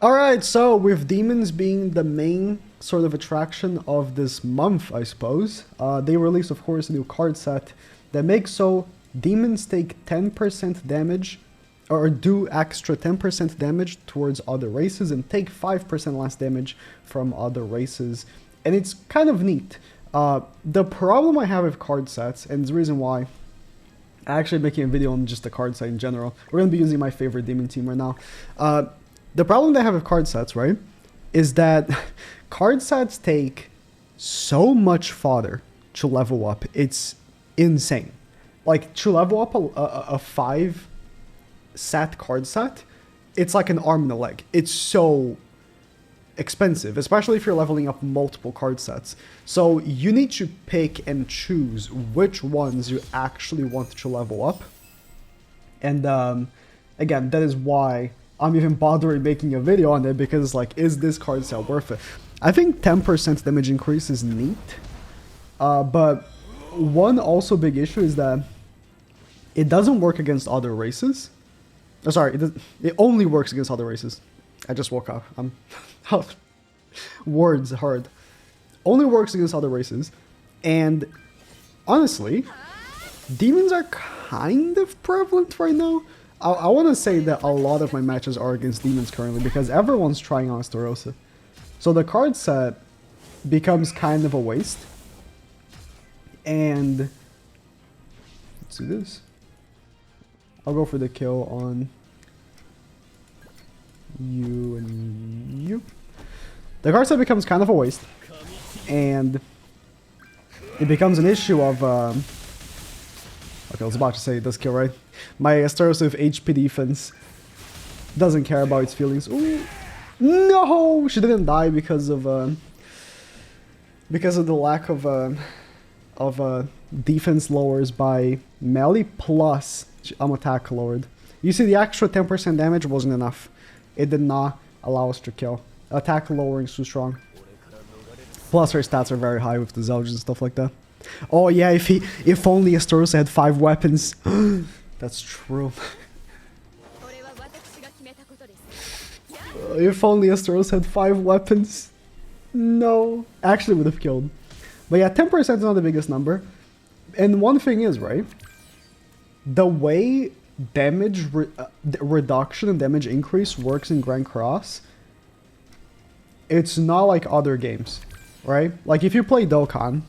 Alright, so with demons being the main sort of attraction of this month, I suppose, they released, of course, a new card set that makes so demons take 10% damage, or do extra 10% damage towards other races and take 5% less damage from other races. And it's kind of neat. The problem I have with card sets, and the reason why I'm actually making a video on just the card set in general, we're going to be using my favorite demon team right now. The problem they have with card sets, right, is that card sets take so much fodder to level up. It's insane. Like, to level up a 5 set card set, it's like an arm and a leg. It's so expensive, especially if you're leveling up multiple card sets. So you need to pick and choose which ones you actually want to level up. And again, that is why I'm even bothering making a video on it, because like, is this card set worth it? I think 10% damage increase is neat, but one also big issue is that it doesn't work against other races. Oh, sorry, it only works against other races. I just woke up. I'm words hard. Only works against other races, and honestly, demons are kind of prevalent right now. I want to say that a lot of my matches are against demons currently because everyone's trying on Starossa. So the card set becomes kind of a waste. And let's do this. I'll go for the kill on you and you. The card set becomes kind of a waste. And it becomes an issue of... okay, I was about to say this kill, right? My Starossa with HP defense doesn't care about its feelings. Ooh. No! She didn't die because of the lack of defense lowers by melee plus attack lowered. You see, the extra 10% damage wasn't enough. It did not allow us to kill. Attack lowering is too strong. Plus her stats are very high with the Zelges and stuff like that. Oh yeah, if only Starossa had 5 weapons. That's true. If only Starossa had 5 weapons. No. Actually would have killed. But yeah, 10% is not the biggest number. And one thing is, right? The way damage reduction and damage increase works in Grand Cross, it's not like other games, right? Like if you play Dokkan,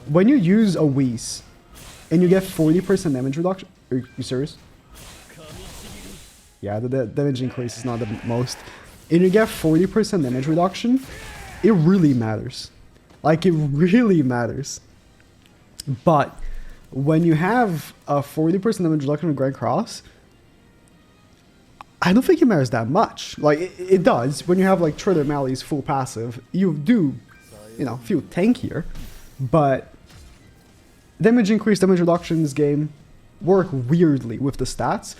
when you use a Whis and you get 40% damage reduction, are you serious? Yeah, the damage increase is not the most. And you get 40% damage reduction, it really matters. Like, it really matters. But when you have a 40% damage reduction with Grand Cross, I don't think it matters that much. Like, it does. When you have, like, Trigger Malley's full passive, you do, you know, feel tankier. But damage increase, damage reduction in this game work weirdly with the stats.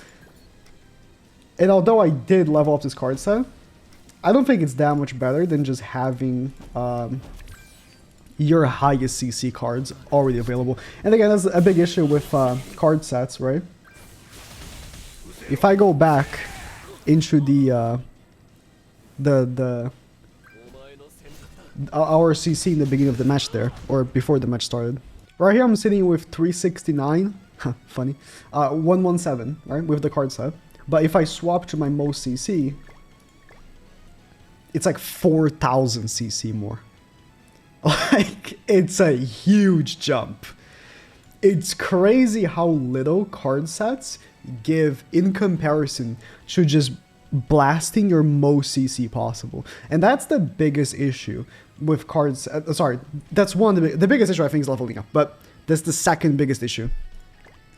And although I did level up this card set, I don't think it's that much better than just having your highest CC cards already available. And again, that's a big issue with card sets, right? If I go back into our CC in the beginning of the match there, or before the match started. Right here I'm sitting with 369, funny, 117, right, with the card set. But if I swap to my most CC, it's like 4,000 CC more. Like, it's a huge jump. It's crazy how little card sets give in comparison to just blasting your most CC possible. And that's the biggest issue with cards. Sorry, that's one of the biggest issue I think is leveling up, but that's the second biggest issue.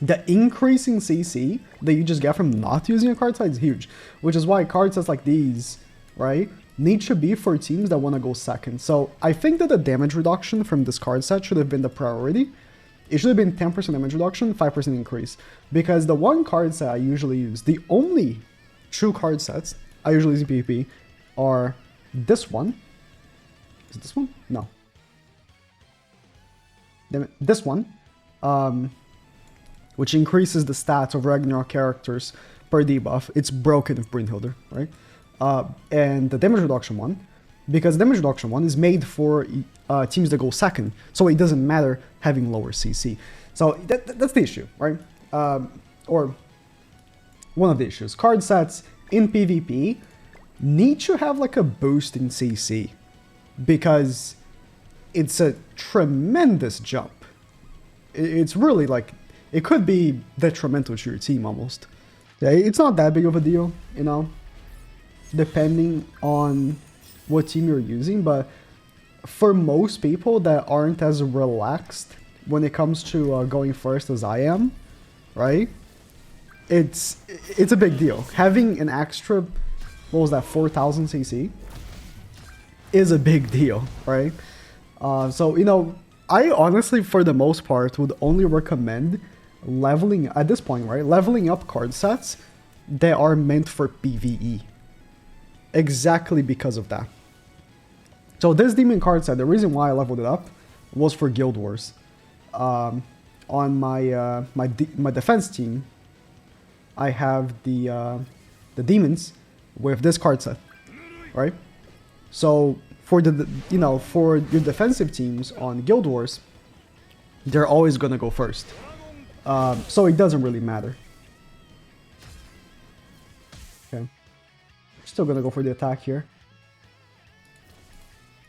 The increasing CC that you just get from not using a card set is huge, which is why card sets like these, right, need to be for teams that want to go second. So I think that the damage reduction from this card set should have been the priority. It should have been 10% damage reduction, 5% increase. Because the one card set I usually use, the only true card sets I usually use in PvP are this one. Is it this one? No. Damn it. This one. Which increases the stats of Ragnarok characters per debuff. It's broken with Brynhilder, right? and the damage reduction one, because the damage reduction one is made for teams that go second, so it doesn't matter having lower CC. So that's the issue, right? Or one of the issues. Card sets in PvP need to have like a boost in CC, because it's a tremendous jump. It's really like, it could be detrimental to your team almost. Yeah, it's not that big of a deal, you know, depending on what team you're using, but for most people that aren't as relaxed when it comes to going first as I am, right? It's a big deal. Having an extra, what was that, 4,000 CC is a big deal, right? So, you know, I honestly, for the most part, would only recommend leveling, at this point, right? Leveling up card sets that are meant for PvE. Exactly because of that. So this demon card set, the reason why I leveled it up was for Guild Wars. On my my defense team, I have the demons with this card set, right? So for the, you know, for your defensive teams on Guild Wars, they're always gonna go first. So it doesn't really matter. Okay, still gonna go for the attack here.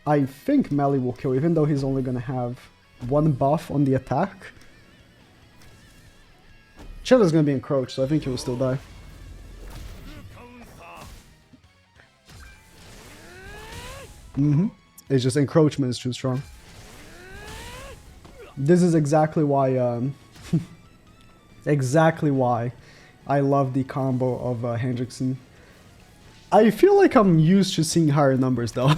I think melee will kill, even though he's only gonna have one buff on the attack. Shadow's gonna be encroached, so I think he will still die. It's just encroachment is too strong. This is exactly why, exactly why I love the combo of Hendrickson. I feel like I'm used to seeing higher numbers though.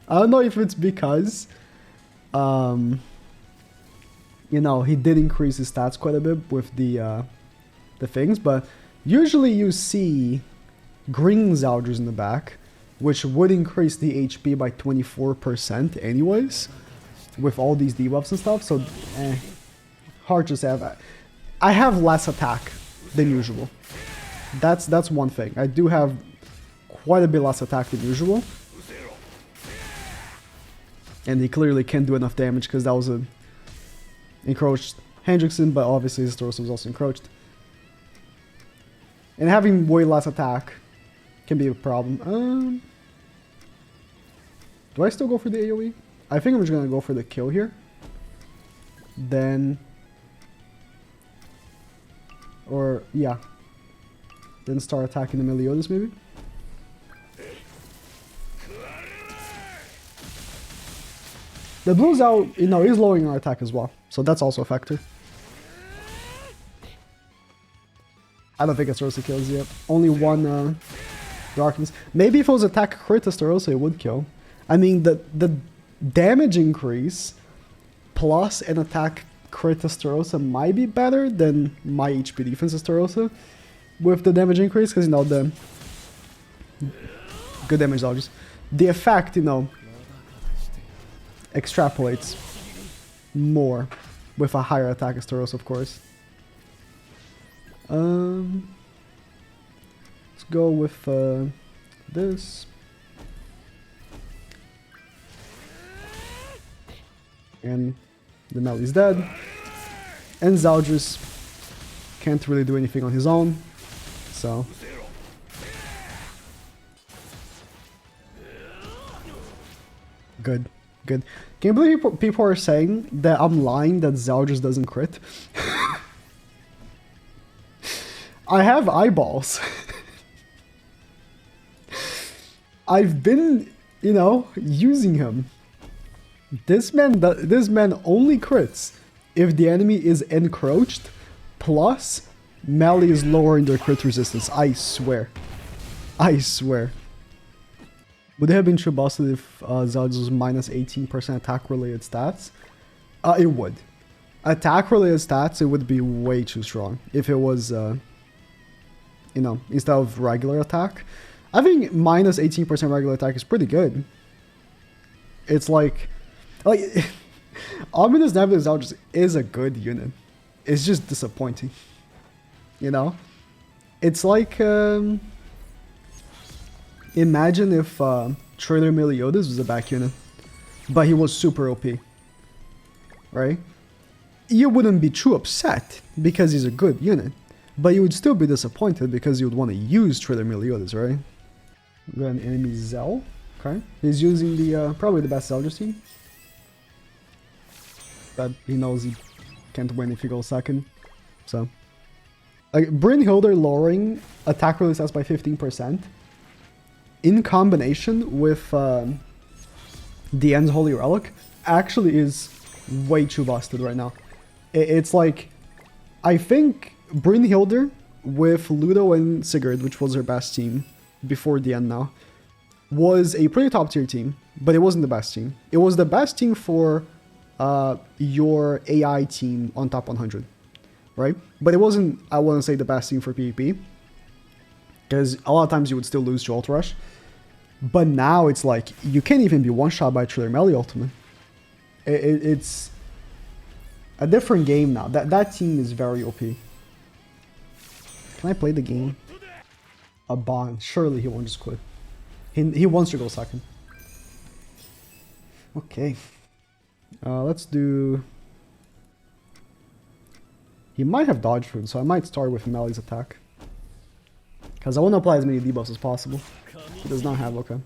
I don't know if it's because, you know, he did increase his stats quite a bit with the things, but usually you see green Zaldrus in the back, which would increase the HP by 24% anyways, with all these debuffs and stuff, so hard to say. I have less attack than usual. That's one thing. I do have quite a bit less attack than usual. And he clearly can't do enough damage because that was a encroached Hendrickson, but obviously his torso was also encroached. And having way less attack can be a problem. Do I still go for the AoE? I think I'm just gonna go for the kill here. Then... Or, yeah. Then start attacking the Meliodas maybe? The blue's out, you know, is lowering our attack as well. So that's also a factor. I don't think Estarossa kills yet. Only one darkness. Maybe if it was attack crit Estarossa, it would kill. I mean, the damage increase plus an attack crit Estarossa might be better than my HP defense Estarossa with the damage increase, because, you know, the good damage dodges. The effect, you know, extrapolates more with a higher attack Estarossa, of course. Let's go with this. And the Melee's dead. And Zaldrus can't really do anything on his own, so... Good, good. Can you believe people are saying that I'm lying that Zaldrus doesn't crit? I have eyeballs. I've been, you know, using him. This man only crits if the enemy is encroached, plus melee is lowering their crit resistance. I swear. I swear. Would it have been true busted if Zaldrus was minus 18% attack related stats? It would. Attack related stats, it would be way too strong if it was, you know, instead of regular attack. I think minus 18% regular attack is pretty good. It's like Ominous Nebulous Zaldrus is a good unit. It's just disappointing. You know? It's like, Imagine if Trader Meliodas was a back unit, but he was super OP, right? You wouldn't be too upset because he's a good unit, but you would still be disappointed because you would want to use Trader Meliodas, right? We got an enemy Zell. Okay, he's using the probably the best Zeldris team, but he knows he can't win if he goes second. So, like Brynhildr lowering attack release by 15% in combination with the End's Holy Relic actually is way too busted right now. It's like, I think Brynhildr with Ludo and Sigurd, which was her best team before the end now, was a pretty top tier team, but it wasn't the best team. It was the best team for your AI team on top 100, right? But it wasn't, I wouldn't say, the best team for PvP, because a lot of times you would still lose to Ultra Rush. But now it's like, you can't even be one-shot by Trader Melee Ultimate. It's a different game now. That team is very OP. Can I play the game? A Bond. Surely he won't just quit. He wants to go second. Okay. Let's do... He might have dodge food, so I might start with Melee's attack. Because I want to apply as many debuffs as possible. He does not have, okay.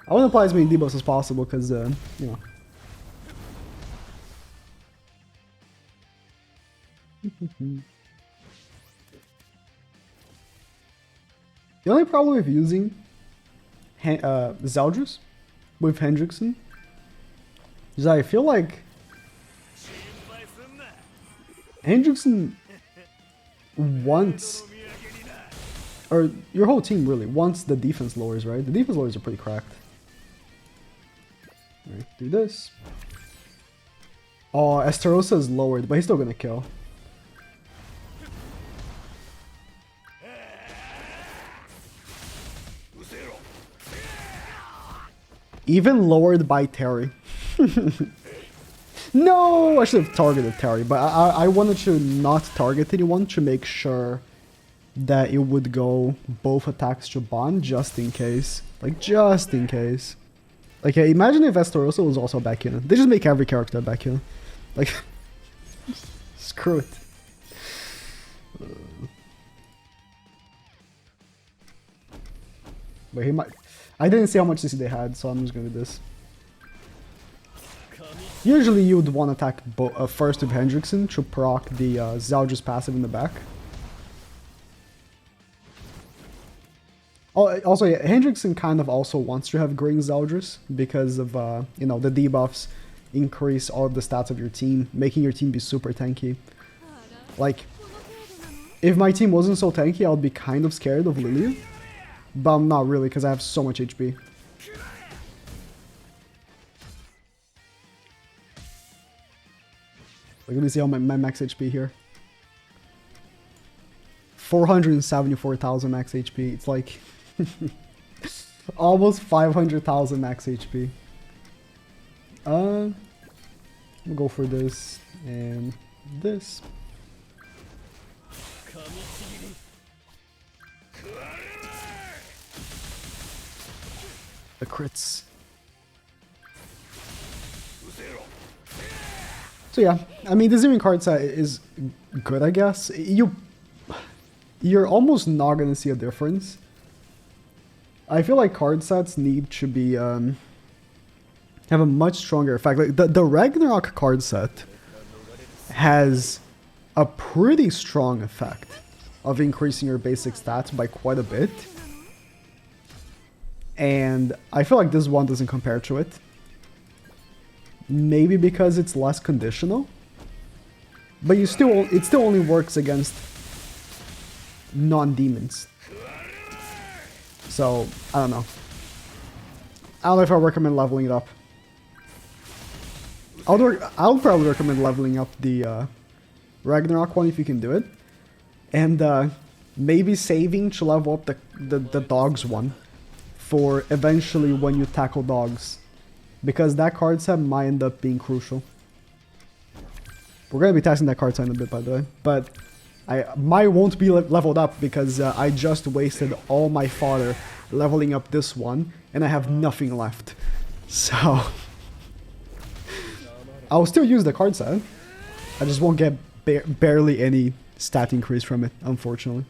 I want to apply as many debuffs as possible because, you know. The only problem with using Zeldris with Hendrickson is that I feel like Hendrickson wants, or your whole team really wants the defense lowers, right? The defense lowers are pretty cracked. Alright, do this. Oh, Esterosa is lowered, but he's still gonna kill. Even lowered by Terry. No, I should have targeted Terry, but I wanted to not target anyone to make sure that it would go both attacks to Bond just in case. Like, just in case. Like, imagine if Esterosa was also a back unit. They just make every character a back unit. Like, screw it. But he might... I didn't see how much CC they had, so I'm just gonna do this. Usually you would want to attack first with Hendrickson to proc the Zeldris passive in the back. Oh, also, yeah, Hendrickson kind of also wants to have Green Zeldris because of, you know, the debuffs increase all of the stats of your team, making your team be super tanky. Like, if my team wasn't so tanky, I would be kind of scared of Lilia. But I'm not really, because I have so much HP. Like, let me see how my max HP here. 474,000 max HP. It's like almost 500,000 max HP. We'll go for this and this. The crits. So yeah, I mean, the Zeroing card set is good, I guess. You're almost not gonna see a difference. I feel like card sets need to be have a much stronger effect. Like the Ragnarok card set has a pretty strong effect of increasing your basic stats by quite a bit. And I feel like this one doesn't compare to it. Maybe because it's less conditional. But it still only works against non-demons. So, I don't know. I don't know if I recommend leveling it up. I'll probably recommend leveling up the Ragnarok one if you can do it. And maybe saving to level up the dogs one for eventually when you tackle dogs. Because that card set might end up being crucial. We're going to be testing that card set in a bit, by the way. But mine won't be leveled up because I just wasted all my fodder leveling up this one, and I have nothing left. So I'll still use the card set. I just won't get barely any stat increase from it, unfortunately.